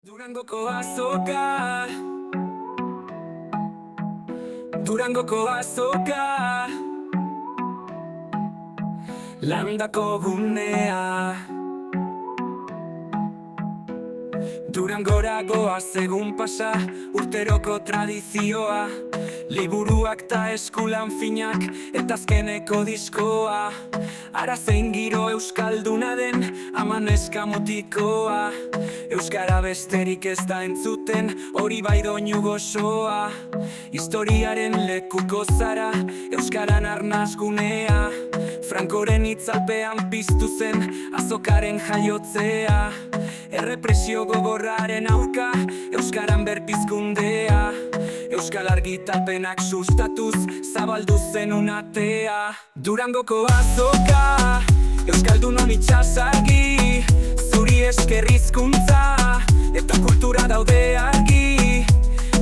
Durangoko azoka, Durangoko azoka, landako gunea. Durangora goaz egun pasa, urteroko tradizioa, liburuak ta eskulan finak, eta azkeneko diskoa. Ara zein giro euskalduna den, ama neska mutikoa. Euskara besterik ez da entzuten, hori bai doinu gozoa. Historiaren lekuko zara, euskaran arnasgunea. Frankoren itzalpean piztu zen, azokaren jaiotzea. Errepresio gogorraren aurka, euskaran berpizkundea. Euskal argitalpenak sustatuz, zabaldu zen unatea. Durangoko azoka, euskaldunon itxasargi, zuri esker hizkuntza, eta kultura daude argi.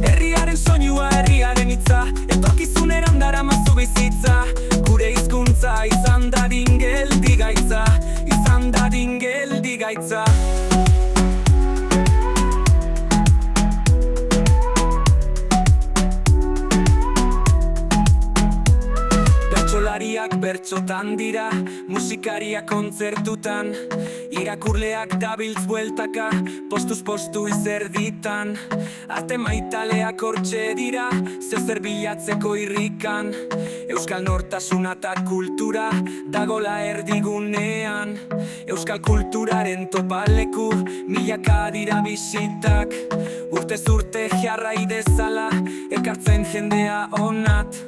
Herriaren soinua, herriaren hitza, etorkizuneran daramazu bizitza. Gure hizkuntza izan dadin geldi gaitza, izan dadin geldi gaitza. Bertsolariak bertsotan dira, musikariak kontzertutan, irakurleak dabiltz bueltaka, postuz postu izerditan. Arte maitaleak hortxe dira, zeozer bilatzeko irrikan. Euskal nortasuna eta kultura, dagola erdigunean. Euskal kulturaren topaleku, milaka dira bisitak. Urtez urte jarrai dezala, ekartzen jendea onat.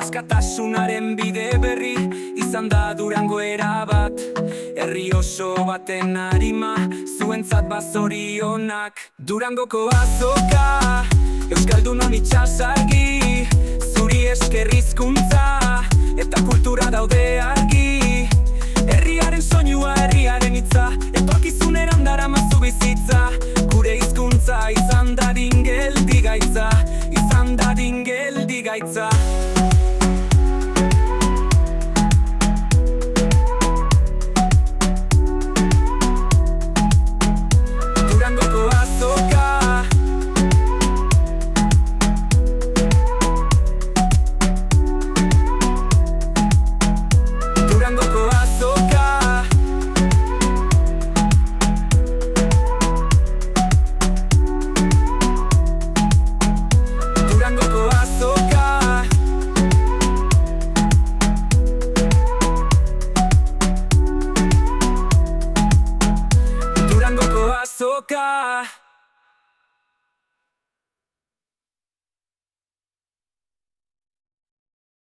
Askatasunaren bide berri, izan da Durango erabat. Herri oso baten arima, zuentzat bazorionak. Durangoko azoka, euskaldunon itxasargi, zuri esker hizkuntza, eta kultura daude argi. Herriaren soinua, herriaren hitza, etorkizuneran daramazu bizitza. Gure hizkuntza izan dadin geldi gaitza, izan dadin geldi gaitza.